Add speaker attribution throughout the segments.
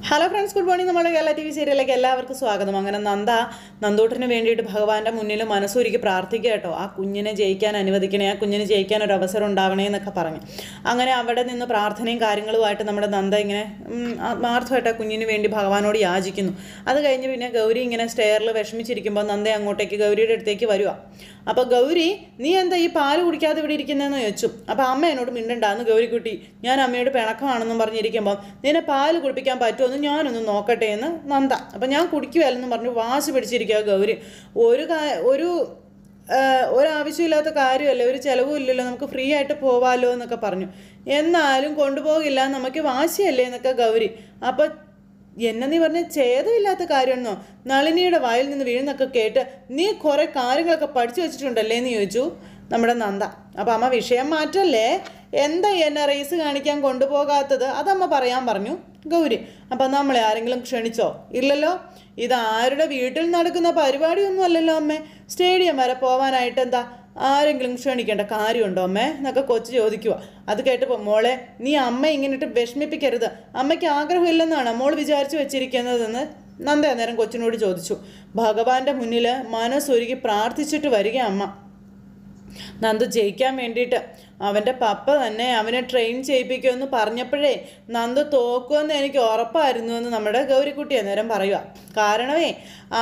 Speaker 1: Hello friends, good morning. നമ്മുടെ Kerala TV സീരിയലിലേക്ക് എല്ലാവർക്കും സ്വാഗതം. അങ്ങനെ നന്ദൂട്ടന് വേണ്ടിയിട്ട് ഭഗവാന്റെ മുന്നിൽ മനസ്സൊരുക്കി പ്രാർത്ഥിക്കുക കേട്ടോ. ആ കുഞ്ഞിനെ ജയിക്കാൻ അനുവദിക്കണേ, ആ കുഞ്ഞിന് ജയിക്കാൻ ഒരു അവസരം ഉണ്ടാവണേ എന്നൊക്കെ പറഞ്ഞു. അങ്ങനെ അവിടെ നിന്ന് പ്രാർത്ഥനയും കാര്യങ്ങളുമായിട്ട് നമ്മുടെ നന്ദ ഇങ്ങനെ ആത്മാർത്ഥമായിട്ട് ആ കുഞ്ഞിന് വേണ്ടി ഭഗവാനോട് യാചിക്കുന്നു. അത് കഴിഞ്ഞ് പിന്നെ ഗൗരി ഇങ്ങനെ സ്റ്റെയറിൽ വിഷമിച്ചിരിക്കുമ്പോൾ നന്ദ അങ്ങോട്ടേക്ക് ഗൗരിയുടെ അടുത്തേക്ക് വരിക. അപ്പോൾ ഗൗരി, നീ എന്താ ഈ പാല് കുടിക്കാതെ ഇവിടെ ഇരിക്കുന്നതെന്ന് ചോദിച്ചു. അപ്പോൾ അമ്മ എന്നോട് മിണ്ടണ്ടാന്ന് ഗൗരിക്കുട്ടി, ഞാൻ അമ്മയോട് പിണക്കമാണെന്നും പറഞ്ഞിരിക്കുമ്പോൾ നിന്നെ പാല് കുടിപ്പിക്കാൻ പറ്റുമോ ഞാനൊന്ന് നോക്കട്ടെ എന്ന് നന്ദ. അപ്പം ഞാൻ കുടിക്കുമല്ലെന്നും പറഞ്ഞു വാശി പിടിച്ചിരിക്കുക ഗൗരി. ഒരാവശ്യമില്ലാത്ത കാര്യമല്ലേ, ഒരു ചിലവും ഇല്ലല്ലോ, നമുക്ക് ഫ്രീ ആയിട്ട് പോവാമല്ലോ എന്നൊക്കെ പറഞ്ഞു. എന്നാലും കൊണ്ടുപോകില്ല, നമുക്ക് വാശിയല്ലേ എന്നൊക്കെ ഗൗരി. അപ്പം എന്നെ നീ പറഞ്ഞ ഛേദമില്ലാത്ത കാര്യമെന്നോ, നളിനിയുടെ വായിൽ നിന്ന് വീഴുന്നൊക്കെ കേട്ട് നീ കുറേ കാര്യങ്ങളൊക്കെ പഠിച്ചു വെച്ചിട്ടുണ്ടല്ലേ എന്ന് ചോദിച്ചു നമ്മുടെ നന്ദ. അപ്പം അമ്മ വിഷയം മാറ്റല്ലേ, എന്താ എന്നെ റേസ് കാണിക്കാൻ കൊണ്ടുപോകാത്തത് അതമ്മ പറയാൻ പറഞ്ഞു ഗൗരി. അപ്പം നമ്മളെ ആരെങ്കിലും ക്ഷണിച്ചോ? ഇല്ലല്ലോ. ഇത് ആരുടെ വീട്ടിൽ നടക്കുന്ന പരിപാടിയൊന്നും അല്ലല്ലോ അമ്മേ, സ്റ്റേഡിയം വരെ പോവാനായിട്ട് എന്താ ആരെങ്കിലും ക്ഷണിക്കേണ്ട കാര്യമുണ്ടോ അമ്മേ എന്നൊക്കെ കൊച്ചു ചോദിക്കുക. അത് കേട്ടപ്പോൾ മോളെ, നീ അമ്മ ഇങ്ങനെയിട്ട് വിഷമിപ്പിക്കരുത്, അമ്മയ്ക്ക് ആഗ്രഹമില്ലെന്നാണ് മോൾ വിചാരിച്ചു വെച്ചിരിക്കുന്നതെന്ന് നന്ദ അന്നേരം കൊച്ചിനോട് ചോദിച്ചു. ഭഗവാന്റെ മുന്നിൽ മനസ്സൊരുക്കി പ്രാർത്ഥിച്ചിട്ട് വരിക അമ്മ. നന്ദു ജയിക്കാൻ വേണ്ടിയിട്ട് അവൻ്റെ പപ്പ തന്നെ അവനെ ട്രെയിൻ ചെയ്യിപ്പിക്കുമെന്ന് പറഞ്ഞപ്പോഴേ നന്ദു തോക്കുമെന്ന് എനിക്ക് ഉറപ്പായിരുന്നു എന്ന് നമ്മുടെ ഗൗരിക്കുട്ടി അന്നേരം പറയുക. കാരണമേ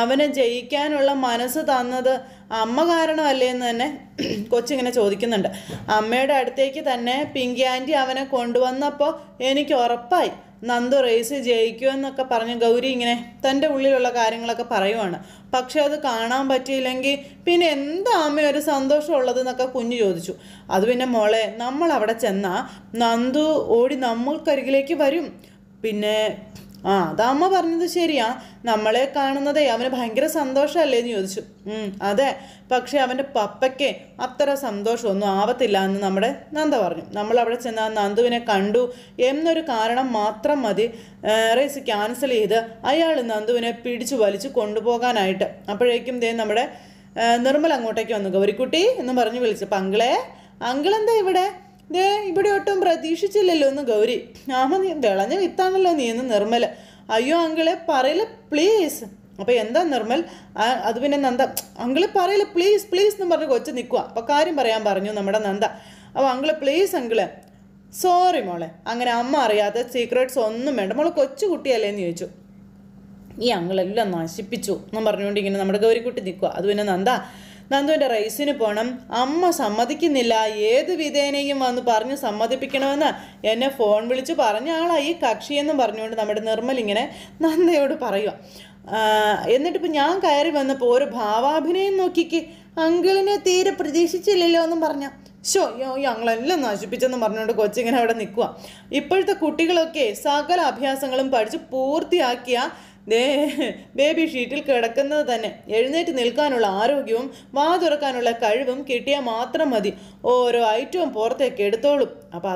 Speaker 1: അവനെ ജയിക്കാനുള്ള മനസ്സ് തന്നത് അമ്മ കാരണമല്ലേ എന്ന് തന്നെ കൊച്ചിങ്ങനെ ചോദിക്കുന്നുണ്ട്. അമ്മയുടെ അടുത്തേക്ക് തന്നെ പിങ്കി ആൻറ്റി അവനെ കൊണ്ടുവന്നപ്പോൾ എനിക്ക് ഉറപ്പായി നന്ദു റേസ് ജയിക്കുമെന്നൊക്കെ പറഞ്ഞ് ഗൗരി ഇങ്ങനെ തൻ്റെ ഉള്ളിലുള്ള കാര്യങ്ങളൊക്കെ പറയുവാണ്. പക്ഷെ അത് കാണാൻ പറ്റിയില്ലെങ്കിൽ പിന്നെ എന്താ അമ്മ ഒരു സന്തോഷമുള്ളതെന്നൊക്കെ കുഞ്ഞു ചോദിച്ചു. അത് പിന്നെ മോളെ, നമ്മൾ അവിടെ ചെന്നാൽ നന്ദു ഓടി നമ്മൾക്കരികിലേക്ക് വരും. പിന്നെ അതമ്മ പറഞ്ഞത് ശരിയാ, നമ്മളെ കാണുന്നതേ അവന് ഭയങ്കര സന്തോഷമല്ലേ എന്ന് ചോദിച്ചു. അതെ, പക്ഷെ അവൻ്റെ പപ്പയ്ക്ക് അത്ര സന്തോഷമൊന്നും ആവത്തില്ല എന്ന് നമ്മുടെ നന്ദ പറഞ്ഞു. നമ്മളവിടെ ചെന്നാൽ നന്ദുവിനെ കണ്ടു എന്നൊരു കാരണം മാത്രം മതി റേസ് ക്യാൻസൽ ചെയ്ത് അയാൾ നന്ദുവിനെ പിടിച്ചു വലിച്ചു കൊണ്ടുപോകാനായിട്ട്. അപ്പോഴേക്കും നമ്മുടെ നിർമ്മൽ അങ്ങോട്ടേക്ക് വന്നു. ഗൗരിക്കുട്ടി എന്ന് പറഞ്ഞ് വിളിച്ചു. അങ്കിളെന്താ ഇവിടെ ഒട്ടും പ്രതീക്ഷിച്ചില്ലല്ലോ എന്ന് ഗൗരി. നീ വിളഞ്ഞ വിത്താണല്ലോ നീ എന്ന് നിർമ്മൽ. അയ്യോ അങ്കിളെ പറയില്ല പ്ലീസ്. അപ്പോൾ എന്താ നിർമ്മൽ? അത് പിന്നെ നന്ദ, അങ്കിള് പറയില്ല പ്ലീസ് പ്ലീസ് എന്ന് പറഞ്ഞ് കൊച്ചു നിൽക്കുക. അപ്പോൾ കാര്യം പറയാൻ പറഞ്ഞു നമ്മുടെ നന്ദ. അപ്പോൾ അങ്കിള് പ്ലീസ് അങ്കിള്. സോറി മോളെ, അങ്ങനെ അമ്മ അറിയാത്ത സീക്രട്സ് ഒന്നും വേണ്ട, മോള് കൊച്ചു കുട്ടിയല്ലേ എന്ന് ചോദിച്ചു. ഈ അങ്കിളെല്ലാം നശിപ്പിച്ചു എന്നും പറഞ്ഞുകൊണ്ട് ഇങ്ങനെ നമ്മുടെ ഗൗരിക്കുട്ടി നിൽക്കുക. അത് പിന്നെ നന്ദുവിൻ്റെ റേസിന് പോകണം, അമ്മ സമ്മതിക്കുന്നില്ല, ഏത് വിധേനയും വന്ന് പറഞ്ഞ് സമ്മതിപ്പിക്കണമെന്ന് എന്നെ ഫോൺ വിളിച്ച് പറഞ്ഞ ആളായി ഈ കക്ഷിയെന്നും പറഞ്ഞുകൊണ്ട് നമ്മുടെ നിർമ്മൽ ഇങ്ങനെ നന്ദയോട് പറയുക. എന്നിട്ടിപ്പോൾ ഞാൻ കയറി വന്നപ്പോൾ ഒരു ഭാവാഭിനയം നോക്കിക്ക്, അങ്കിളിനെ തീരെ പ്രതീക്ഷിച്ചില്ലല്ലോ എന്നും പറഞ്ഞ ഞങ്ങളെല്ലാം നശിപ്പിച്ചെന്ന് പറഞ്ഞുകൊണ്ട് കൊച്ചിങ്ങനെ അവിടെ നിൽക്കുക. ഇപ്പോഴത്തെ കുട്ടികളൊക്കെ സകല അഭ്യാസങ്ങളും പഠിച്ച് പൂർത്തിയാക്കിയ ബേബി ഷീറ്റിൽ കിടക്കുന്നത് തന്നെ. എഴുന്നേറ്റ് നിൽക്കാനുള്ള ആരോഗ്യവും വാ തുറക്കാനുള്ള കഴിവും കിട്ടിയാൽ മാത്രം മതി, ഓരോ ഐറ്റവും പുറത്തേക്ക് എടുത്തോളും. അപ്പം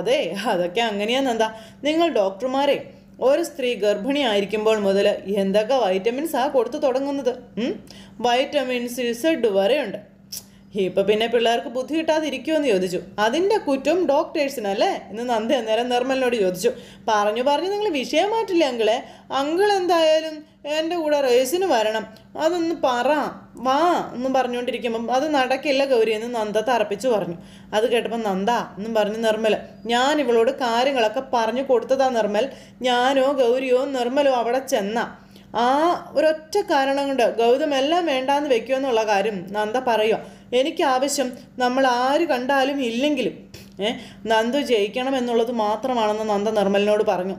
Speaker 1: അതൊക്കെ അങ്ങനെയാണെന്താ, നിങ്ങൾ ഡോക്ടർമാരെ ഒരു സ്ത്രീ ഗർഭിണി ആയിരിക്കുമ്പോൾ മുതൽ എന്തൊക്കെ വൈറ്റമിൻസാണ് കൊടുത്തു തുടങ്ങുന്നത്. വൈറ്റമിൻസ് Z വരെയുണ്ട്. ഇപ്പം പിന്നെ പിള്ളേർക്ക് ബുദ്ധി കിട്ടാതിരിക്കുമെന്ന് ചോദിച്ചു. അതിൻ്റെ കുറ്റം ഡോക്ടേഴ്സിനല്ലേ എന്ന് നന്ദി അന്നേരം നിർമ്മലിനോട് ചോദിച്ചു. പറഞ്ഞു നിങ്ങൾ വിഷയം മാറ്റില്ല അങ്കിൾ എന്തായാലും എൻ്റെ കൂടെ റേസിന് വരണം, അതൊന്ന് വാ എന്നും പറഞ്ഞുകൊണ്ടിരിക്കുമ്പം അത് നടക്കില്ല ഗൗരി എന്ന് നന്ദ തറപ്പിച്ചു പറഞ്ഞു. അത് കേട്ടപ്പോൾ നന്ദ എന്നും പറഞ്ഞു നിർമ്മൽ, ഞാൻ ഇവളോട് കാര്യങ്ങളൊക്കെ പറഞ്ഞു കൊടുത്തതാ നിർമ്മൽ, ഞാനോ ഗൗരിയോ നിർമ്മലോ അവിടെ ചെന്ന ഒരൊറ്റ കാരണം കൊണ്ട് ഗൗതം എല്ലാം വേണ്ടാന്ന് വെക്കുമെന്നുള്ള കാര്യം നന്ദ പറയുക. എനിക്ക് ആവശ്യം നമ്മൾ ആര് കണ്ടാലും ഇല്ലെങ്കിലും നന്ദു ജയിക്കണം എന്നുള്ളത് മാത്രമാണെന്ന് നന്ദ നിർമ്മലിനോട് പറഞ്ഞു.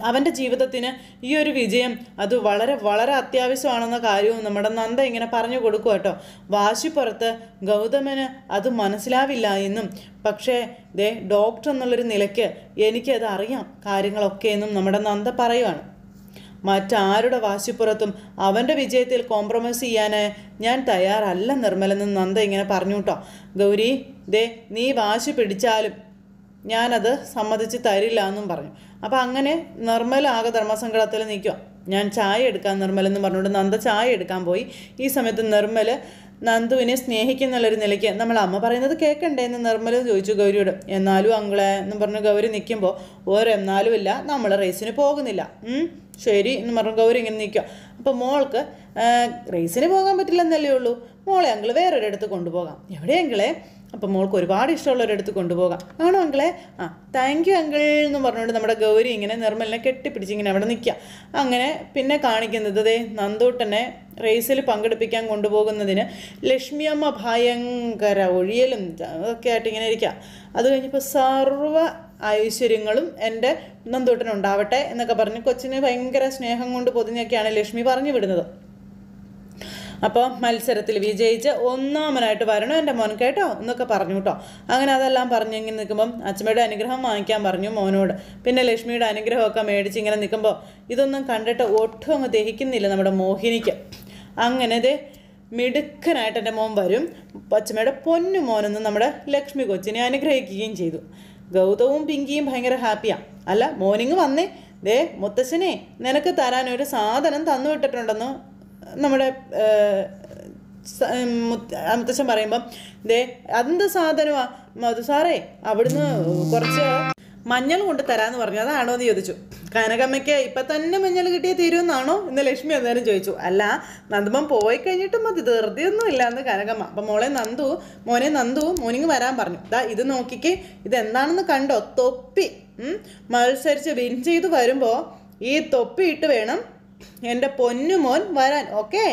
Speaker 1: അവൻ്റെ ജീവിതത്തിന് ഈ ഒരു വിജയം അത് വളരെ വളരെ അത്യാവശ്യമാണെന്ന കാര്യവും നമ്മുടെ നന്ദ ഇങ്ങനെ പറഞ്ഞു കൊടുക്കുക കേട്ടോ. വാശിപ്പുറത്ത് ഗൗതമന് അത് മനസ്സിലാവില്ല എന്നും, പക്ഷേ ഡോക്ടർ എന്നുള്ളൊരു നിലയ്ക്ക് എനിക്കത് അറിയാം കാര്യങ്ങളൊക്കെ എന്നും നമ്മുടെ നന്ദ പറയുവാണ്. മറ്റാരുടെ വാശിപ്പുറത്തും അവൻ്റെ വിജയത്തിൽ കോംപ്രമൈസ് ചെയ്യാൻ ഞാൻ തയ്യാറല്ല നിർമ്മലെന്ന് നന്ദ ഇങ്ങനെ പറഞ്ഞു കേട്ടോ. ഗൗരി നീ വാശി പിടിച്ചാലും ഞാനത് സമ്മതിച്ച് തരില്ല എന്നും പറഞ്ഞു. അപ്പം അങ്ങനെ നിർമ്മൽ ആകെ ധർമ്മസങ്കടത്തിൽ നിൽക്കുക. ഞാൻ ചായ എടുക്കാൻ നിർമ്മലെന്ന് പറഞ്ഞുകൊണ്ട് നന്ദ ചായ എടുക്കാൻ പോയി. ഈ സമയത്ത് നിർമ്മൽ നന്ദുവിനെ സ്നേഹിക്കുന്നുള്ളൊരു നിലയ്ക്ക് നമ്മൾ അമ്മ പറയുന്നത് കേൾക്കണ്ടേ എന്ന് നിർമ്മല ചോദിച്ചു ഗൗരിയോട്. എന്നാലും അങ്കിളെ എന്ന് പറഞ്ഞ് ഗൗരി നിൽക്കുമ്പോൾ ഓരെന്നാലും ഇല്ല, നമ്മൾ റേസിന് പോകുന്നില്ല. ശരി എന്ന് പറഞ്ഞു ഗൗരി ഇങ്ങനെ നിൽക്കുക. അപ്പോൾ മോൾക്ക് റേസിന് പോകാൻ പറ്റില്ലെന്നല്ലേ ഉള്ളൂ, മോളെ അങ്കിൾ വേറൊരിടത്ത് കൊണ്ടുപോകാം. എവിടെ അങ്കിളെ? അപ്പം മോൾക്ക് ഒരുപാട് ഇഷ്ടമുള്ളൊരിടത്ത് കൊണ്ടുപോകാം. ആണോ അങ്കിളെ? താങ്ക് യു അങ്കിൾ എന്ന് പറഞ്ഞുകൊണ്ട് നമ്മുടെ ഗൗരി ഇങ്ങനെ നിർമ്മലിനെ കെട്ടിപ്പിടിച്ച് ഇങ്ങനെ അവിടെ നിൽക്കുക. അങ്ങനെ പിന്നെ കാണിക്കുന്നത് ദേ നന്ദൂട്ടനെ റേസിൽ പങ്കെടുപ്പിക്കാൻ കൊണ്ടുപോകുന്നതിന് ലക്ഷ്മിയമ്മ ഭയങ്കര ഒഴിയലും ഒക്കെ ആയിട്ട് ഇങ്ങനെ ഇരിക്കുക. അത് കഴിഞ്ഞപ്പോൾ സർവ്വ ഐശ്വര്യങ്ങളും എൻ്റെ നന്ദൂട്ടനുണ്ടാവട്ടെ എന്നൊക്കെ പറഞ്ഞ് കൊച്ചിന് ഭയങ്കര സ്നേഹം കൊണ്ട് പൊതിഞ്ഞൊക്കെയാണ് ലക്ഷ്മി പറഞ്ഞു വിടുന്നത്. അപ്പോൾ മത്സരത്തിൽ വിജയിച്ച് ഒന്നാമനായിട്ട് വരണം എൻ്റെ മോൻ കേട്ടോ എന്നൊക്കെ പറഞ്ഞു കേട്ടോ. അങ്ങനെ അതെല്ലാം പറഞ്ഞിങ്ങനെ നിൽക്കുമ്പം അച്ഛമ്മയുടെ അനുഗ്രഹം വാങ്ങിക്കാൻ പറഞ്ഞു മോനോട്. പിന്നെ ലക്ഷ്മിയുടെ അനുഗ്രഹമൊക്കെ മേടിച്ച് ഇങ്ങനെ നിൽക്കുമ്പോൾ ഇതൊന്നും കണ്ടിട്ട് ഒട്ടും അങ്ങ് ദഹിക്കുന്നില്ല നമ്മുടെ മോഹിനിക്ക്. അങ്ങനെ ദേ മിടുക്കനായിട്ട് എൻ്റെ മോൻ വരും. അച്ഛമ്മയുടെ പൊന്നു മോനൊന്നും നമ്മുടെ ലക്ഷ്മി കൊച്ചിനെ അനുഗ്രഹിക്കുകയും ചെയ്തു. ഗൗതവും പിങ്കിയും ഭയങ്കര ഹാപ്പിയാണ്. അല്ല മോർണിംഗ് വന്നേ, ദേ മുത്തശ്ശനെ നിനക്ക് തരാനൊരു സാധനം തന്നു വിട്ടിട്ടുണ്ടെന്ന് നമ്മുടെ മുത്തശ്ശൻ പറയുമ്പം ദേ അതെന്ത് സാധനമാണ് മധു സാറേ, അവിടുന്ന് കുറച്ച് മഞ്ഞൾ കൊണ്ട് തരാമെന്ന് പറഞ്ഞു, അതാണോ എന്ന് ചോദിച്ചു. കനകമ്മയ്ക്ക് ഇപ്പം തന്നെ മഞ്ഞൾ കിട്ടിയേ തീരുമെന്നാണോ എന്ന് ലക്ഷ്മി അന്നേരം ചോദിച്ചു. അല്ല നന്ദുമൻ പോയി കഴിഞ്ഞിട്ടും മതി, ധൃതിയൊന്നും ഇല്ല എന്ന് കനകമ്മ. അപ്പം മോനെ നന്ദു മോർണിംഗ് വരാൻ പറഞ്ഞു. ഇത് നോക്കിക്കേ, ഇതെന്താണെന്ന് കണ്ടോ? തൊപ്പി. മത്സരിച്ച് വിൻ ചെയ്ത് വരുമ്പോൾ ഈ തൊപ്പി ഇട്ട് വേണം എൻ്റെ പൊന്നുമോൻ വരാൻ, ഓക്കെ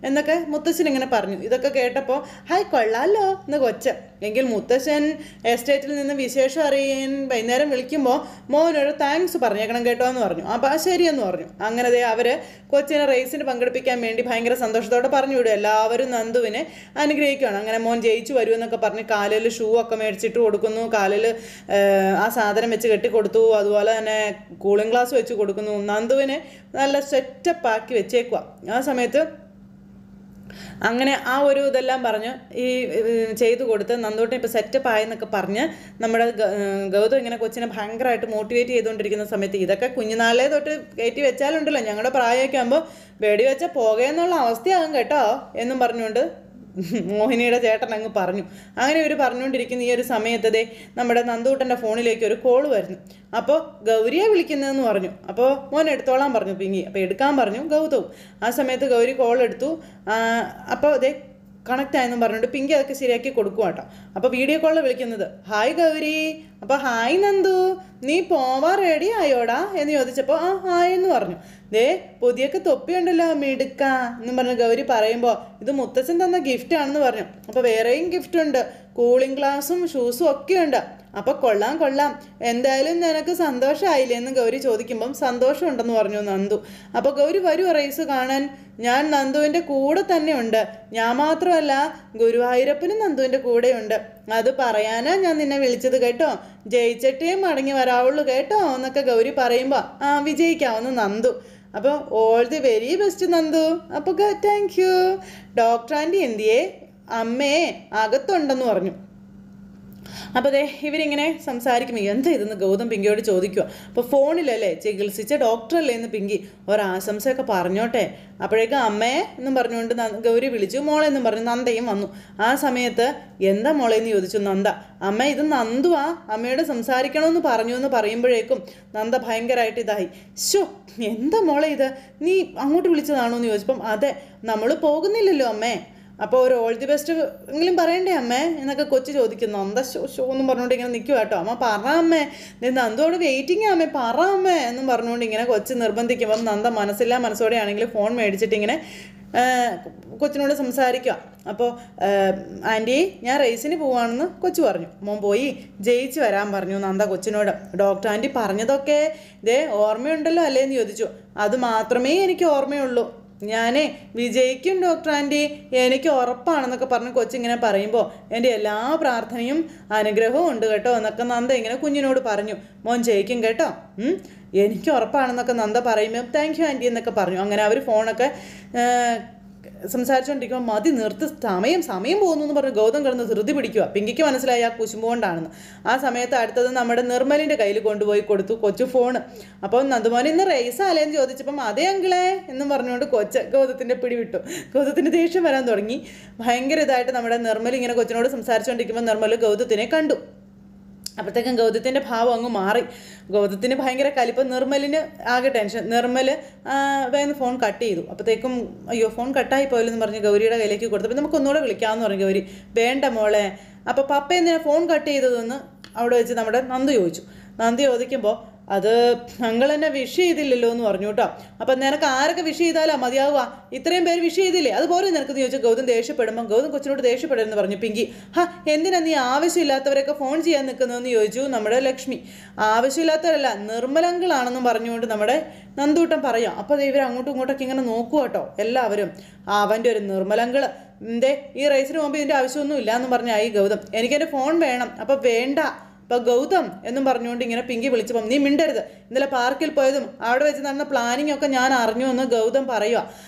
Speaker 1: എന്നൊക്കെ മുത്തശ്ശൻ ഇങ്ങനെ പറഞ്ഞു. ഇതൊക്കെ കേട്ടപ്പോൾ ഹായ് കൊള്ളാമല്ലോ എന്ന് കൊച്ച്. എങ്കിൽ മുത്തശ്ശൻ എസ്റ്റേറ്റിൽ നിന്ന് വിശേഷം അറിയാൻ വൈകുന്നേരം വിളിക്കുമ്പോൾ മോനൊരു താങ്ക്സ് പറഞ്ഞേക്കണം കേട്ടോ എന്ന് പറഞ്ഞു. അപ്പോൾ ശരിയെന്ന് പറഞ്ഞു. അങ്ങനെ അവർ കൊച്ചിനെ റേസിന് പങ്കെടുപ്പിക്കാൻ വേണ്ടി ഭയങ്കര സന്തോഷത്തോടെ പറഞ്ഞു വിടും. എല്ലാവരും നന്ദുവിനെ അനുഗ്രഹിക്കുകയാണ്. അങ്ങനെ മോൻ ജയിച്ചു വരുമെന്നൊക്കെ പറഞ്ഞ് കാലിൽ ഷൂ ഒക്കെ മേടിച്ചിട്ട് കൊടുക്കുന്നു, കാലിൽ ആ സാധനം വെച്ച് കെട്ടിക്കൊടുത്തു, അതുപോലെ തന്നെ കൂളിംഗ് ഗ്ലാസ് വെച്ച് കൊടുക്കുന്നു. നന്ദുവിനെ നല്ല സെറ്റപ്പാക്കി വെച്ചേക്കുക. ആ സമയത്ത് അങ്ങനെ ആ ഒരു ഇതെല്ലാം പറഞ്ഞ് ഈ ചെയ്തു കൊടുത്ത് നന്ദൂട്ടൻ ഇപ്പോൾ സെറ്റപ്പ് ആയെന്നൊക്കെ പറഞ്ഞ് നമ്മുടെ ഗൗതം ഇങ്ങനെ കൊച്ചിനെ ഭയങ്കരമായിട്ട് മോട്ടിവേറ്റ് ചെയ്തുകൊണ്ടിരിക്കുന്ന സമയത്ത് ഇതൊക്കെ കുഞ്ഞുനാളിലേ തൊട്ട് കയറ്റി വെച്ചാലുണ്ടല്ലോ ഞങ്ങളുടെ പ്രായമൊക്കെ ആകുമ്പോൾ വെടി വെച്ചാൽ പോകുകയെന്നുള്ള അവസ്ഥയാകും കേട്ടോ എന്നും പറഞ്ഞുകൊണ്ട് മോഹിനിയുടെ ചേട്ടൻ അങ്ങ് പറഞ്ഞു. അങ്ങനെ ഇവർ പറഞ്ഞുകൊണ്ടിരിക്കുന്ന ഈ ഒരു സമയത്തതേ നമ്മുടെ നന്ദൂട്ടൻ്റെ ഫോണിലേക്ക് ഒരു കോൾ വരുന്നു. അപ്പോൾ ഗൗരിയെ വിളിക്കുന്നതെന്ന് പറഞ്ഞു. അപ്പോൾ മോൻ എടുത്തോളാൻ പറഞ്ഞു പിങ്കി. അപ്പോൾ എടുക്കാൻ പറഞ്ഞു ഗൗതവും. ആ സമയത്ത് ഗൗരി കോൾ എടുത്തു. അപ്പോൾ അതേ കണക്റ്റ് ആയെന്നും പറഞ്ഞിട്ട് പിങ്കി അതൊക്കെ ശരിയാക്കി കൊടുക്കുക കേട്ടോ. അപ്പോൾ വീഡിയോ കോളിൽ വിളിക്കുന്നത് ഹായ് ഗൗരി. അപ്പോൾ ഹായ് നന്ദു, നീ പോവാൻ റെഡി ആയോടാ എന്ന് ചോദിച്ചപ്പോൾ ഹായ് എന്ന് പറഞ്ഞു. ദേ പുതിയൊക്കെ തൊപ്പിയുണ്ടല്ലോ മിടുക്ക എന്നും പറഞ്ഞ് ഗൗരി പറയുമ്പോൾ ഇത് മുത്തച്ഛൻ തന്ന ഗിഫ്റ്റ് ആണെന്ന് പറഞ്ഞു. അപ്പോൾ വേറെയും ഗിഫ്റ്റ് ഉണ്ട്, കൂളിംഗ് ഗ്ലാസും ഷൂസും ഒക്കെ ഉണ്ട്. അപ്പോൾ കൊള്ളാം, എന്തായാലും നിനക്ക് സന്തോഷമായില്ലേ എന്ന് ഗൗരി ചോദിക്കുമ്പം സന്തോഷമുണ്ടെന്ന് പറഞ്ഞു നന്ദു. അപ്പോൾ ഗൗരി വരുമോ റേസ് കാണാൻ? ഞാൻ നന്ദുവിൻ്റെ കൂടെ തന്നെ ഉണ്ട്. ഞാൻ മാത്രമല്ല ഗുരുവായൂരപ്പനും നന്ദുവിൻ്റെ കൂടെയുണ്ട്. അത് പറയാനാ ഞാൻ നിന്നെ വിളിച്ചത് കേട്ടോ. ജയിച്ചിട്ടേ മടങ്ങി വരാവുള്ളൂ കേട്ടോ എന്നൊക്കെ ഗൗരി പറയുമ്പോൾ വിജയിക്കാവുന്ന നന്ദു. അപ്പോൾ all the very best Nandu. അപ്പോൾ താങ്ക് യു. ഡോക്ടർ ആൻറ്റി എന്തിയേ? അമ്മേ അകത്തുണ്ടെന്ന് പറഞ്ഞു. അപ്പോൾ അതെ ഇവരിങ്ങനെ സംസാരിക്കും. എന്താ ഇതെന്ന് ഗൗതം പിങ്കിയോട് ചോദിക്കുക. അപ്പോൾ ഫോണിലല്ലേ ചികിത്സിച്ച ഡോക്ടറല്ലേ എന്ന് പിങ്കി ഒരാശംസയൊക്കെ പറഞ്ഞോട്ടെ. അപ്പോഴേക്കും അമ്മേ എന്നും പറഞ്ഞുകൊണ്ട് ഗൗരി വിളിച്ചു. മോളെന്നും പറഞ്ഞു. നന്ദയും വന്നു. ആ സമയത്ത് എന്താ മോളെന്ന് ചോദിച്ചു നന്ദ. അമ്മ ഇത് നന്ദുവാ, അമ്മയോട് സംസാരിക്കണമെന്ന് പറഞ്ഞു എന്ന് പറയുമ്പോഴേക്കും നന്ദ ഭയങ്കരമായിട്ട് ഇതായി. ശോ എന്താ മോളെ ഇത്, നീ അങ്ങോട്ട് വിളിച്ചതാണോ എന്ന് ചോദിച്ചപ്പം അതെ, നമ്മൾ പോകുന്നില്ലല്ലോ അമ്മേ. അപ്പോൾ ഒരു ഓൾ ദി ബെസ്റ്റ് എങ്കിലും പറയണ്ടേ അമ്മേ എന്നൊക്കെ കൊച്ചു ചോദിക്കുന്നു. നന്ദ ഷോ എന്നും പറഞ്ഞുകൊണ്ട് ഇങ്ങനെ നിൽക്കുക കേട്ടോ. അമ്മ പറ അമ്മേ, നന്ദോട് വെയിറ്റിംഗ് അമ്മേ, പറ അമ്മേ എന്നും പറഞ്ഞുകൊണ്ട് ഇങ്ങനെ കൊച്ച് നിർബന്ധിക്കുമ്പം നന്ദ മനസ്സില്ലാ മനസ്സോടെ ആണെങ്കിൽ ഫോൺ മേടിച്ചിട്ട് ഇങ്ങനെ കൊച്ചിനോട് സംസാരിക്കുക. അപ്പോൾ ആൻറ്റി ഞാൻ റേസിന് പോവാണെന്ന് കൊച്ചു പറഞ്ഞു. മോൻ പോയി ജയിച്ച് വരാൻ പറഞ്ഞു നന്ദ കൊച്ചിനോട്. ഡോക്ടർ ആൻറ്റി പറഞ്ഞതൊക്കെ ഇതേ ഓർമ്മയുണ്ടല്ലോ അല്ലേന്ന് ചോദിച്ചു. അത് മാത്രമേ എനിക്ക് ഓർമ്മയുള്ളൂ, ഞാനേ വിജയിക്കും ഡോക്ടർ ആൻറ്റി, എനിക്ക് ഉറപ്പാണെന്നൊക്കെ പറഞ്ഞ് കൊച്ചിങ്ങനെ പറയുമ്പോൾ എൻ്റെ എല്ലാ പ്രാർത്ഥനയും അനുഗ്രഹവും ഉണ്ട് കേട്ടോ എന്നൊക്കെ നന്ദ ഇങ്ങനെ കുഞ്ഞിനോട് പറഞ്ഞു. മോൻ ജയിക്കും കേട്ടോ, എനിക്ക് ഉറപ്പാണെന്നൊക്കെ നന്ദ പറയുമ്പോൾ താങ്ക് യു ആൻറ്റി എന്നൊക്കെ പറഞ്ഞു. അങ്ങനെ അവർ ഫോണൊക്കെ സംസാരിച്ചുകൊണ്ടിരിക്കുമ്പോൾ മതി നിർത്ത്, സമയം പോകുന്നു എന്ന് പറഞ്ഞ് ഗൗതം കിടന്ന് ധൃതി പിടിക്കുക. പിങ്കിക്ക് മനസ്സിലായി ആ കുശുമ്പ് കൊണ്ടാണെന്ന്. ആ സമയത്ത് അടുത്തത് നമ്മുടെ നിർമ്മലിൻ്റെ കയ്യിൽ കൊണ്ടുപോയി കൊടുത്തു കൊച്ചു ഫോണ്. അപ്പോൾ നന്ദുമോൻ ഇന്ന് റേസാലേന്ന് ചോദിച്ചപ്പം അതേ അങ്കിളേ എന്നും പറഞ്ഞുകൊണ്ട് ഗൗതത്തിൻ്റെ പിടി വിട്ടു. ഗൗതത്തിന് ദേഷ്യം വരാൻ തുടങ്ങി. ഭയങ്കര ഇതായിട്ട് നമ്മുടെ നിർമ്മൽ ഇങ്ങനെ കൊച്ചിനോട് സംസാരിച്ചുകൊണ്ടിരിക്കുമ്പോൾ നിർമ്മൽ ഗൗതത്തിനെ കണ്ടു. അപ്പോഴത്തേക്കും ഗൗതത്തിൻ്റെ ഭാവം അങ്ങ് മാറി. ഗൗതത്തിന് ഭയങ്കര കലിപ്പം, നിർമ്മലിന് ആകെ ടെൻഷൻ. നിർമ്മൽ വേഗം ഫോൺ കട്ട് ചെയ്തു. അപ്പോഴത്തേക്കും അയ്യോ ഫോൺ കട്ടായി പോയില്ലെന്ന് പറഞ്ഞ് ഗൗരിയുടെ കയ്യിലേക്ക് കൊടുത്തപ്പോൾ നമുക്ക് ഒന്നുകൂടെ വിളിക്കാമെന്ന് പറഞ്ഞു ഗൗരി. വേണ്ട മോളെ. അപ്പോൾ പപ്പ എന്തിനാ ഫോൺ കട്ട് ചെയ്തതെന്ന് അവിടെ വെച്ച് നമ്മുടെ നന്ദു ചോദിച്ചു. നന്ദി ചോദിക്കുമ്പോൾ അത് ഞങ്ങൾ എന്നെ വിഷ് ചെയ്തില്ലല്ലോ എന്ന് പറഞ്ഞു കേട്ടോ. അപ്പം നിനക്ക് ആരൊക്കെ വിഷ് ചെയ്താലാ മതിയാവുക? ഇത്രയും പേര് വിഷ് ചെയ്തില്ലേ, അതുപോലെ നിനക്ക് ചോദിച്ചാൽ ഗൗതം ദേഷ്യപ്പെടുമ്പം ഗൗതം കൊച്ചിനോട് ദേഷ്യപ്പെടരുതെന്ന് പറഞ്ഞു പിങ്കി. എന്തിനാ നീ ആവശ്യമില്ലാത്തവരൊക്കെ ഫോൺ ചെയ്യാൻ നിൽക്കുന്നതെന്ന് ചോദിച്ചു നമ്മുടെ ലക്ഷ്മി. ആവശ്യമില്ലാത്തവരല്ല, നിർമ്മലങ്കിളാണെന്നും പറഞ്ഞുകൊണ്ട് നമ്മുടെ നന്ദൂട്ടം പറയാം. അപ്പോൾ ഇവർ അങ്ങോട്ടും ഇങ്ങോട്ടൊക്കെ ഇങ്ങനെ നോക്കുക കേട്ടോ എല്ലാവരും. അവൻ്റെ ഒരു നിർമ്മലങ്കിള് ഈ റേസിന് പോകുമ്പോൾ ഇതിൻ്റെ ആവശ്യമൊന്നും ഇല്ല എന്ന് പറഞ്ഞായി ഗൗതം. എനിക്കെൻ്റെ ഫോൺ വേണം. അപ്പോൾ വേണ്ട അപ്പോൾ ഗൗതം എന്നും പറഞ്ഞുകൊണ്ട് ഇങ്ങനെ പിങ്കി വിളിച്ചപ്പം നീ മിണ്ടരുത്, ഇന്നലെ പാർക്കിൽ പോയതും അവിടെ വെച്ച് നടന്ന പ്ലാനിങ് ഒക്കെ ഞാൻ അറിഞ്ഞു എന്ന് ഗൗതം പറയുക.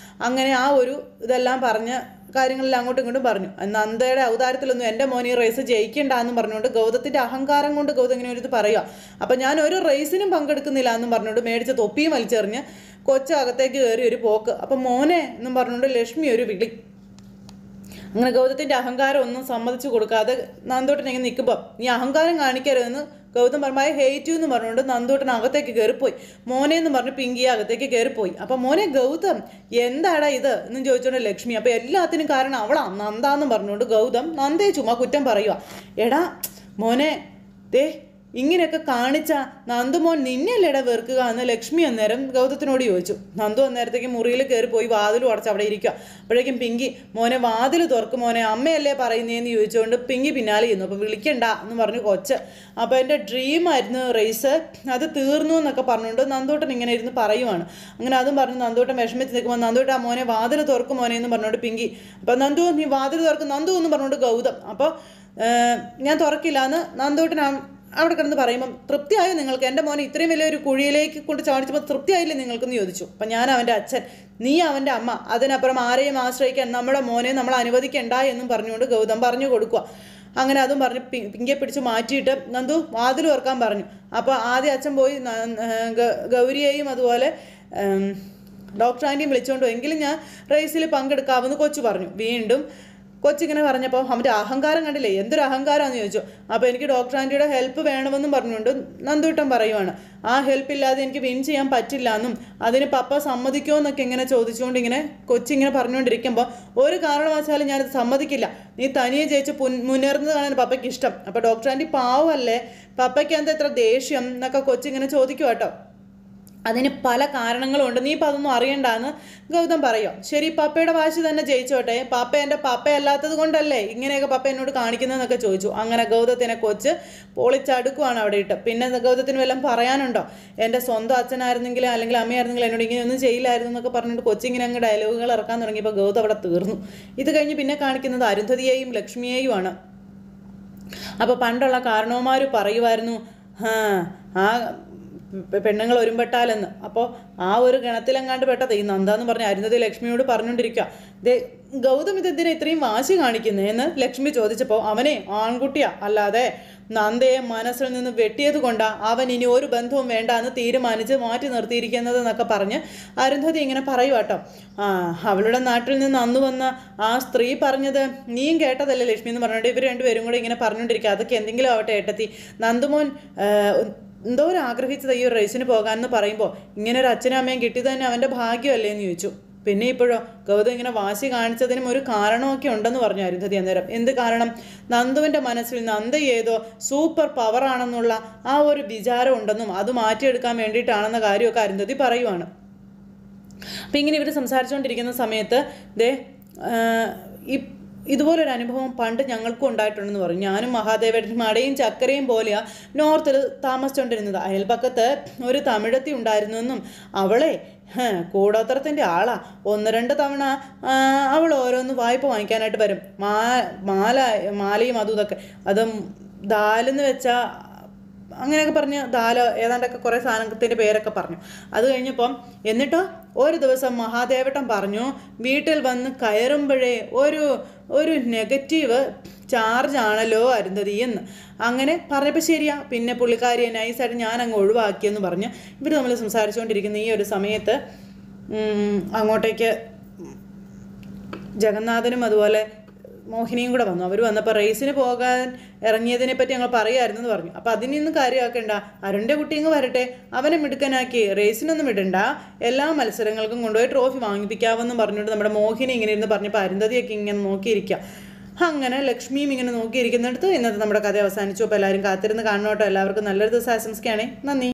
Speaker 1: അങ്ങനെ ആ ഒരു ഇതെല്ലാം പറഞ്ഞ് കാര്യങ്ങളെല്ലാം അങ്ങോട്ടും ഇങ്ങോട്ടും പറഞ്ഞു. നന്ദയുടെ ഔദാര്യത്തിലൊന്നും എൻ്റെ മോൻ ഈ റേസ് ജയിക്കണ്ടെന്നും പറഞ്ഞുകൊണ്ട് ഗൗതത്തിൻ്റെ അഹങ്കാരം കൊണ്ട് ഗൗതം ഇങ്ങനെ ഒരു ഇത് പറയുക. അപ്പം ഞാൻ ഒരു റേസിനും പങ്കെടുക്കുന്നില്ല എന്നും പറഞ്ഞുകൊണ്ട് മേടിച്ച തൊപ്പിയും വലിച്ചെറിഞ്ഞ് കൊച്ചകത്തേക്ക് കയറി ഒരു പോക്ക്. അപ്പം മോനെ എന്നും പറഞ്ഞുകൊണ്ട് ലക്ഷ്മി ഒരു വിളി. അങ്ങനെ ഗൗതത്തിൻ്റെ അഹങ്കാരം ഒന്നും സമ്മതിച്ചു കൊടുക്കാതെ നന്ദൂട്ടൻ ഇങ്ങനെ നിൽക്കുമ്പോൾ നീ അഹങ്കാരം കാണിക്കരുതെന്ന് ഗൗതം പറഞ്ഞു. ഹേറ്റ് എന്ന് പറഞ്ഞുകൊണ്ട് നന്ദൂട്ടൻ അകത്തേക്ക് കയറിപ്പോയി. മോനെ എന്ന് പറഞ്ഞ് പിങ്കിയെ അകത്തേക്ക് കയറിപ്പോയി. അപ്പം മോനെ ഗൗതം എന്താടാ ഇത് എന്നും ചോദിച്ചുകൊണ്ട് ലക്ഷ്മി. അപ്പോൾ എല്ലാത്തിനും കാരണം അവളാ നന്ദാന്ന് പറഞ്ഞുകൊണ്ട് ഗൗതം നന്ദയെ ചുമ്മാ കുറ്റം പറയുക. എടാ മോനെ ഇങ്ങനെയൊക്കെ കാണിച്ച നന്ദുമോൻ നിന്നെയല്ലേടാ വെറുക്കുക എന്ന് ലക്ഷ്മി അന്നേരം ഗൗതത്തിനോട് ചോദിച്ചു. നന്ദു അന്നേരത്തേക്ക് മുറിയിൽ കയറിപ്പോയി വാതിലും അടച്ച് അവിടെ ഇരിക്കുക. അപ്പോഴേക്കും പിങ്കി മോനെ വാതിൽ തുറക്കും മോനെ, അമ്മയല്ലേ പറയുന്നതെന്ന് ചോദിച്ചുകൊണ്ട് പിങ്കി പിന്നാലെ ചെയ്യുന്നു. അപ്പോൾ വിളിക്കണ്ട എന്ന് പറഞ്ഞു കൊച്ച്. അപ്പോൾ എൻ്റെ ഡ്രീമായിരുന്നു റേസ്, അത് തീർന്നു എന്നൊക്കെ പറഞ്ഞുകൊണ്ട് നന്ദൂട്ടൻ ഇങ്ങനെ ഇരുന്ന് പറയുവാണ്. അങ്ങനെ അതും പറഞ്ഞ് നന്ദൂട്ടൻ വിഷമിച്ച് നിൽക്കുമ്പോൾ നന്ദൂട്ടൻ ആ മോനെ വാതിൽ തുറക്കും മോനെ എന്ന് പറഞ്ഞുകൊണ്ട് പിങ്കി. അപ്പോൾ നന്ദു നീ വാതിൽ തുറക്കും നന്ദു എന്ന് പറഞ്ഞുകൊണ്ട് ഗൗതം. അപ്പോൾ ഞാൻ തുറക്കില്ല എന്ന് നന്ദൂട്ടൻ അവിടെ കിടന്ന് പറയുമ്പം തൃപ്തിയായോ നിങ്ങൾക്ക്? എൻ്റെ മോനെ ഇത്രയും വലിയൊരു കുഴിയിലേക്ക് കൊണ്ട് ചാടിച്ചപ്പോൾ തൃപ്തിയായില്ലേ നിങ്ങൾക്കെന്ന് ചോദിച്ചു. അപ്പം ഞാൻ അവൻ്റെ അച്ഛൻ, നീ അവൻ്റെ അമ്മ, അതിനപ്പുറം ആരെയും ആശ്രയിക്കാൻ നമ്മുടെ മോനെ നമ്മൾ അനുവദിക്കണ്ട എന്നും പറഞ്ഞുകൊണ്ട് ഗൗതം പറഞ്ഞു കൊടുക്കുക. അങ്ങനെ അതും പറഞ്ഞ് പിങ്കിയെ പിടിച്ച് മാറ്റിയിട്ട് നന്ദു വാതിൽ തുറക്കാൻ പറഞ്ഞു. അപ്പോൾ ആദ്യം അച്ഛൻ പോയി ഗൗരിയെയും അതുപോലെ ഡോക്ടർ ആൻറ്റിയും വിളിച്ചുകൊണ്ട് എങ്കിലും ഞാൻ റേസിൽ പങ്കെടുക്കാമെന്ന് കൊച്ചു പറഞ്ഞു. വീണ്ടും കൊച്ചിങ്ങനെ പറഞ്ഞപ്പോൾ അവൻ്റെ അഹങ്കാരം കണ്ടില്ലേ, എന്തൊരു അഹങ്കാരമാണെന്ന് ചോദിച്ചു. അപ്പോൾ എനിക്ക് ഡോക്ടർ ആൻറ്റിയുടെ ഹെൽപ്പ് വേണമെന്നും പറഞ്ഞുകൊണ്ട് നന്ദൂട്ടൻ പറയുവാണ്. ആ ഹെൽപ്പ് ഇല്ലാതെ എനിക്ക് വിൻ ചെയ്യാൻ പറ്റില്ല എന്നും അതിന് പപ്പ സമ്മതിക്കുമോ എന്നൊക്കെ ഇങ്ങനെ ചോദിച്ചുകൊണ്ട് ഇങ്ങനെ കൊച്ചിങ്ങനെ പറഞ്ഞുകൊണ്ടിരിക്കുമ്പോൾ ഒരു കാരണവശാലും ഞാനത് സമ്മതിക്കില്ല, നീ തനിയെ ജയിച്ച് മുന്നേറുന്നതാണ് പപ്പയ്ക്ക് ഇഷ്ടം. അപ്പോൾ ഡോക്ടർ ആൻറ്റി പാവമല്ലേ, പപ്പയ്ക്ക് എന്താ ഇത്ര ദേഷ്യം എന്നൊക്കെ കൊച്ചിങ്ങനെ ചോദിക്കും കേട്ടോ. അതിന് പല കാരണങ്ങളുണ്ട്, നീ ഇപ്പം അതൊന്നും അറിയണ്ടെന്ന് ഗൗതം പറയും. ശരി പപ്പയുടെ വാശി തന്നെ ജയിച്ചോട്ടെ, പപ്പ എൻ്റെ പപ്പയല്ലാത്തത് കൊണ്ടല്ലേ ഇങ്ങനെയൊക്കെ പപ്പ എന്നോട് കാണിക്കുന്നതെന്നൊക്കെ ചോദിച്ചു. അങ്ങനെ ഗൗതത്തിനെ കൊച്ച് പൊളിച്ചടുക്കുവാണ് അവിടെ ഇട്ട്. പിന്നെ ഗൗതത്തിന് വല്ലതും പറയാനുണ്ടോ? എൻ്റെ സ്വന്തം അച്ഛനായിരുന്നെങ്കിലും അല്ലെങ്കിൽ അമ്മയായിരുന്നെങ്കിലും എന്നോട് ഇങ്ങനെയൊന്നും ചെയ്യില്ലായിരുന്നു എന്നൊക്കെ പറഞ്ഞിട്ട് കൊച്ചിങ്ങനെ അങ്ങ് ഡയലോഗുകൾ ഇറക്കാൻ തുടങ്ങിയപ്പോൾ ഗൗതം അവിടെ തീർന്നു. ഇത് കഴിഞ്ഞ് പിന്നെ കാണിക്കുന്നത് അരുന്ധതിയെയും ലക്ഷ്മിയെയുമാണ്. അപ്പോൾ പണ്ടുള്ള കാരണവന്മാർ പറയുമായിരുന്നു ആ പെണ്ണുങ്ങൾ ഒരുമ്പെട്ടാലെന്ന്. അപ്പോൾ ആ ഒരു ഗണത്തിലെങ്ങാണ്ട് പെട്ടത് ഈ നന്ദ എന്ന് പറഞ്ഞ അരുന്ധതി ലക്ഷ്മിയോട് പറഞ്ഞുകൊണ്ടിരിക്കുക. ഗൗതം ഇതെന്തിനാ ഇത്രയും വാശി കാണിക്കുന്നതെന്ന് ലക്ഷ്മി ചോദിച്ചപ്പോൾ അവനെ ആൺകുട്ടിയാ, അല്ലാതെ നന്ദയെ മനസ്സിൽ നിന്ന് വെട്ടിയത് കൊണ്ടാ അവൻ ഇനി ഒരു ബന്ധവും വേണ്ട എന്ന് തീരുമാനിച്ച് മാറ്റി നിർത്തിയിരിക്കുന്നത് എന്നൊക്കെ പറഞ്ഞ് അരുന്ധതി ഇങ്ങനെ പറയുവാട്ടോ. അവളുടെ നാട്ടിൽ നിന്ന് അന്ന് വന്ന ആ സ്ത്രീ പറഞ്ഞത് നീയും കേട്ടതല്ലേ ലക്ഷ്മി എന്ന് പറഞ്ഞിട്ട് ഇവർ രണ്ടുപേരും കൂടെ ഇങ്ങനെ പറഞ്ഞുകൊണ്ടിരിക്കുക. അതൊക്കെ എന്തെങ്കിലും ആവട്ടെ ഏട്ടത്തി, നന്ദുമോൻ എന്തോ ഒരു ആഗ്രഹിച്ചത് ഈ ഒരു റേസിന് പോകാമെന്ന് പറയുമ്പോൾ ഇങ്ങനെ ഒരു അച്ഛനും അമ്മയും കിട്ടിയത് തന്നെ അവൻ്റെ ഭാഗ്യമല്ലേ എന്ന് ചോദിച്ചു. പിന്നെ ഇപ്പോഴോ ഗൗതം ഇങ്ങനെ വാശി കാണിച്ചതിനും ഒരു കാരണമൊക്കെ ഉണ്ടെന്ന് പറഞ്ഞു അരുന്ധതി അന്നേരം. എന്ത് കാരണം? നന്ദുവിൻ്റെ മനസ്സിൽ നന്ദ ഏതോ സൂപ്പർ പവറാണെന്നുള്ള ആ ഒരു വിചാരം ഉണ്ടെന്നും അത് മാറ്റിയെടുക്കാൻ വേണ്ടിയിട്ടാണെന്ന കാര്യമൊക്കെ അരുന്ധതി പറയുവാണ്. അപ്പം ഇങ്ങനെ ഇവർ സംസാരിച്ചുകൊണ്ടിരിക്കുന്ന സമയത്ത് ഇതുപോലൊരു അനുഭവം പണ്ട് ഞങ്ങൾക്കും ഉണ്ടായിട്ടുണ്ടെന്ന് പറഞ്ഞു. ഞാനും മഹാദേവേട്ടനും മടയും ചക്കരയും പോലെയാ നോർത്തിൽ താമസിച്ചുകൊണ്ടിരുന്നത്. അയൽപക്കത്ത് ഒരു തമിഴത്തി ഉണ്ടായിരുന്നെന്നും അവളെ കൂടോത്രത്തിൻ്റെ ആളാ. 1-2 തവണ അവൾ ഓരോന്ന് വായ്പ വാങ്ങിക്കാനായിട്ട് വരും. മാലയും അതും ഇതൊക്കെ. അതും ദാലെന്ന് വെച്ചാൽ അങ്ങനെയൊക്കെ പറഞ്ഞ് ഏതാണ്ടൊക്കെ കുറേ സാധനത്തിൻ്റെ പേരൊക്കെ പറഞ്ഞു. അത് കഴിഞ്ഞപ്പം എന്നിട്ടോ ഒരു ദിവസം മഹാദേവട്ടൻ പറഞ്ഞു വീട്ടിൽ വന്ന് കയറുമ്പോഴേ ഒരു നെഗറ്റീവ് ചാർജാണല്ലോ അരുന്ധതി എന്ന്. അങ്ങനെ പറഞ്ഞപ്പോൾ ശരിയാ, പിന്നെ പുള്ളിക്കാരിയെ നൈസായിട്ട് ഞാൻ അങ്ങ് ഒഴിവാക്കിയെന്ന് പറഞ്ഞു. ഇവർ തമ്മിൽ സംസാരിച്ചുകൊണ്ടിരിക്കുന്ന ഈ ഒരു സമയത്ത് അങ്ങോട്ടേക്ക് ജഗന്നാഥനും അതുപോലെ മോഹിനിയും കൂടെ വന്നു. അവർ വന്നപ്പോൾ റേസിന് പോകാൻ ഇറങ്ങിയതിനെ പറ്റി ഞങ്ങൾ പറയുമായിരുന്നെന്ന് പറഞ്ഞു. അപ്പോൾ അതിനൊന്നും കാര്യമാക്കണ്ട, അരുണിൻ്റെ കുട്ടി ഇങ്ങ് വരട്ടെ, അവനെ മിടുക്കനാക്കി റേസിനൊന്നും വിടണ്ട, എല്ലാ മത്സരങ്ങൾക്കും കൊണ്ടുപോയി ട്രോഫി വാങ്ങിപ്പിക്കാമെന്ന് പറഞ്ഞിട്ട് നമ്മുടെ മോഹിനി ഇങ്ങനെ ഇരുന്ന് പറഞ്ഞപ്പോൾ അരുന്ധതിയൊക്കെ ഇങ്ങനെ നോക്കിയിരിക്കുക. അങ്ങനെ ലക്ഷ്മിയും ഇങ്ങനെ നോക്കിയിരിക്കുന്നിടത്ത് ഇന്നത്തെ നമ്മുടെ കഥ അവസാനിച്ചു. അപ്പോൾ എല്ലാവരും കാത്തിരുന്ന് കാണണം കേട്ടോ. എല്ലാവർക്കും നല്ലൊരു ദിവസം ആശംസിക്കുകയാണേ. നന്ദി.